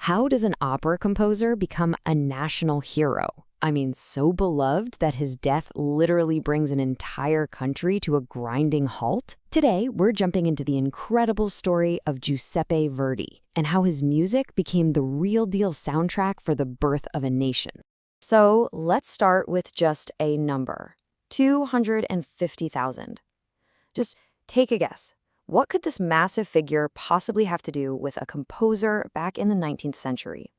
How does an opera composer become a national hero? I mean, so beloved that his death literally brings an entire country to a grinding halt? Today, we're jumping into the incredible story of Giuseppe Verdi and how his music became the real deal soundtrack for the birth of a nation. So let's start with just a number, 250,000. Just take a guess. What could this massive figure possibly have to do with a composer back in the 19th century?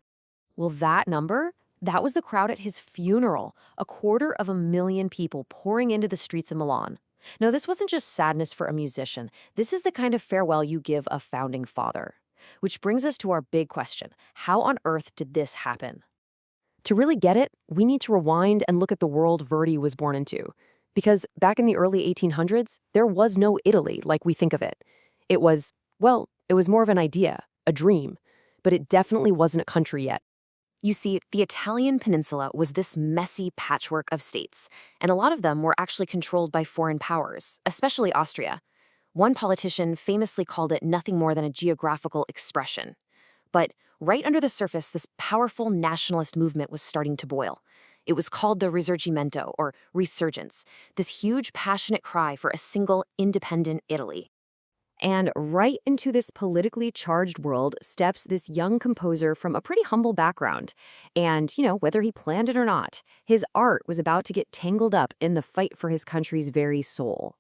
Well, that number, that was the crowd at his funeral, 250,000 people pouring into the streets of Milan. Now, this wasn't just sadness for a musician. This is the kind of farewell you give a founding father. Which brings us to our big question. How on earth did this happen? To really get it, we need to rewind and look at the world Verdi was born into. Because back in the early 1800s, there was no Italy like we think of it. It was more of an idea, a dream, but it definitely wasn't a country yet. You see, the Italian peninsula was this messy patchwork of states, and a lot of them were actually controlled by foreign powers, especially Austria. One politician famously called it nothing more than a geographical expression. But right under the surface, this powerful nationalist movement was starting to boil. It was called the Risorgimento, or resurgence, this huge passionate cry for a single, independent Italy. And right into this politically charged world steps this young composer from a pretty humble background. And, whether he planned it or not, his art was about to get tangled up in the fight for his country's very soul.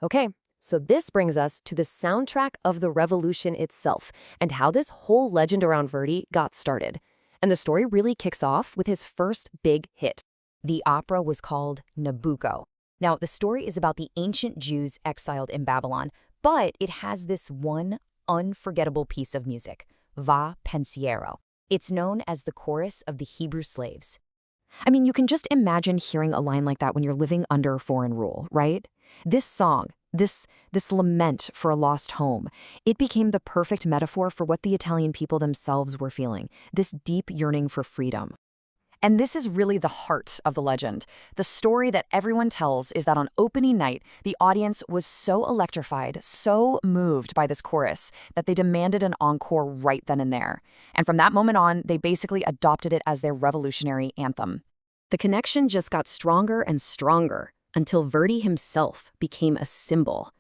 Okay, so this brings us to the soundtrack of the revolution itself, and how this whole legend around Verdi got started. And the story really kicks off with his first big hit. The opera was called Nabucco. Now, the story is about the ancient Jews exiled in Babylon, but it has this one unforgettable piece of music, Va pensiero. It's known as the chorus of the Hebrew slaves. I mean, you can just imagine hearing a line like that when you're living under foreign rule, right? This song, this lament for a lost home, it became the perfect metaphor for what the Italian people themselves were feeling, this deep yearning for freedom. And this is really the heart of the legend. The story that everyone tells is that on opening night, the audience was so electrified, so moved by this chorus, that they demanded an encore right then and there. And from that moment on, they basically adopted it as their revolutionary anthem. The connection just got stronger and stronger, until Verdi himself became a symbol.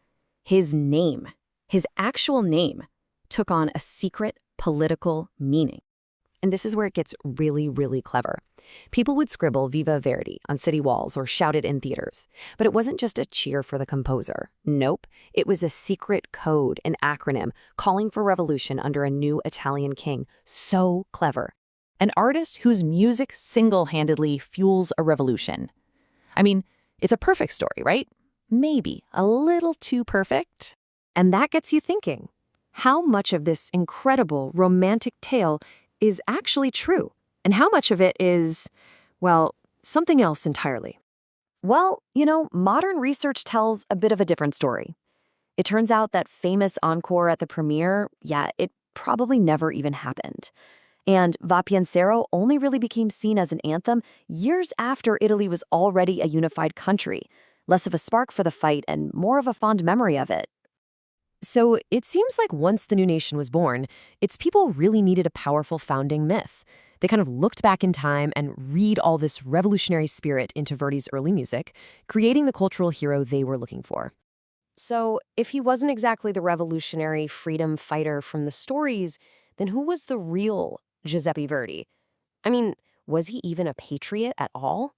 His name, his actual name, took on a secret political meaning. And this is where it gets really, really clever. People would scribble Viva Verdi on city walls or shout it in theaters. But it wasn't just a cheer for the composer. Nope, it was a secret code, an acronym, calling for revolution under a new Italian king. So clever. An artist whose music single-handedly fuels a revolution. I mean, it's a perfect story, right? Maybe a little too perfect. And that gets you thinking, how much of this incredible romantic tale is actually true? And how much of it is, something else entirely? Well, modern research tells a bit of a different story. It turns out that famous encore at the premiere, it probably never even happened. And Va pensiero only really became seen as an anthem years after Italy was already a unified country, less of a spark for the fight and more of a fond memory of it. So it seems like once the new nation was born, its people really needed a powerful founding myth. They kind of looked back in time and read all this revolutionary spirit into Verdi's early music, creating the cultural hero they were looking for. So if he wasn't exactly the revolutionary freedom fighter from the stories, then who was the real Giuseppe Verdi? I mean, was he even a patriot at all?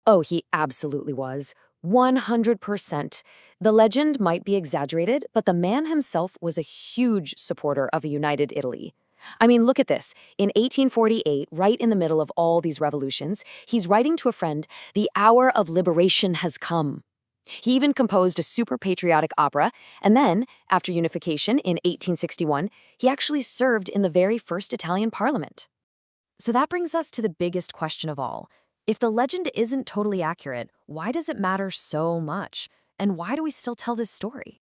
Oh, he absolutely was. 100%. The legend might be exaggerated, but the man himself was a huge supporter of a united Italy. I mean, look at this. In 1848, right in the middle of all these revolutions, he's writing to a friend, "The hour of liberation has come." He even composed a super patriotic opera, and then, after unification in 1861, he actually served in the very first Italian parliament. So that brings us to the biggest question of all. If the legend isn't totally accurate, why does it matter so much? And why do we still tell this story?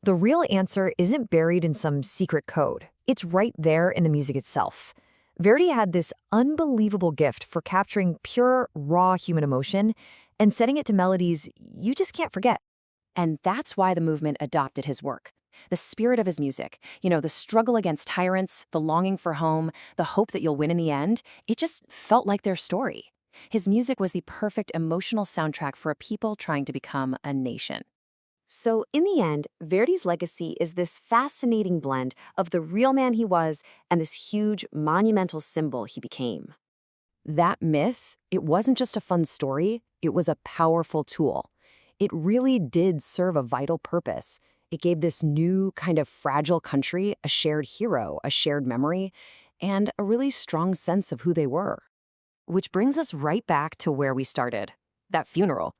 The real answer isn't buried in some secret code. It's right there in the music itself. Verdi had this unbelievable gift for capturing pure, raw human emotion and setting it to melodies you just can't forget. And that's why the movement adopted his work. The spirit of his music, the struggle against tyrants, the longing for home, the hope that you'll win in the end, it just felt like their story. His music was the perfect emotional soundtrack for a people trying to become a nation. So, in the end, Verdi's legacy is this fascinating blend of the real man he was and this huge, monumental symbol he became. That myth, it wasn't just a fun story, it was a powerful tool. It really did serve a vital purpose. It gave this new, kind of fragile country a shared hero, a shared memory, and a really strong sense of who they were. Which brings us right back to where we started, that funeral.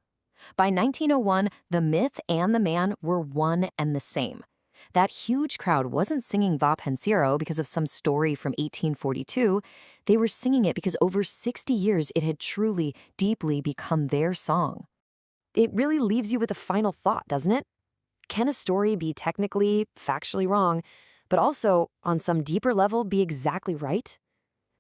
By 1901, the myth and the man were one and the same. That huge crowd wasn't singing Va pensiero because of some story from 1842. They were singing it because over 60 years it had truly, deeply become their song. It really leaves you with a final thought, doesn't it? Can a story be technically, factually wrong, but also, on some deeper level, be exactly right?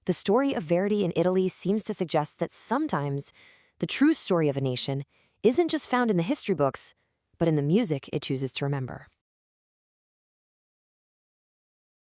The story of Verdi in Italy seems to suggest that sometimes the true story of a nation isn't just found in the history books, but in the music it chooses to remember.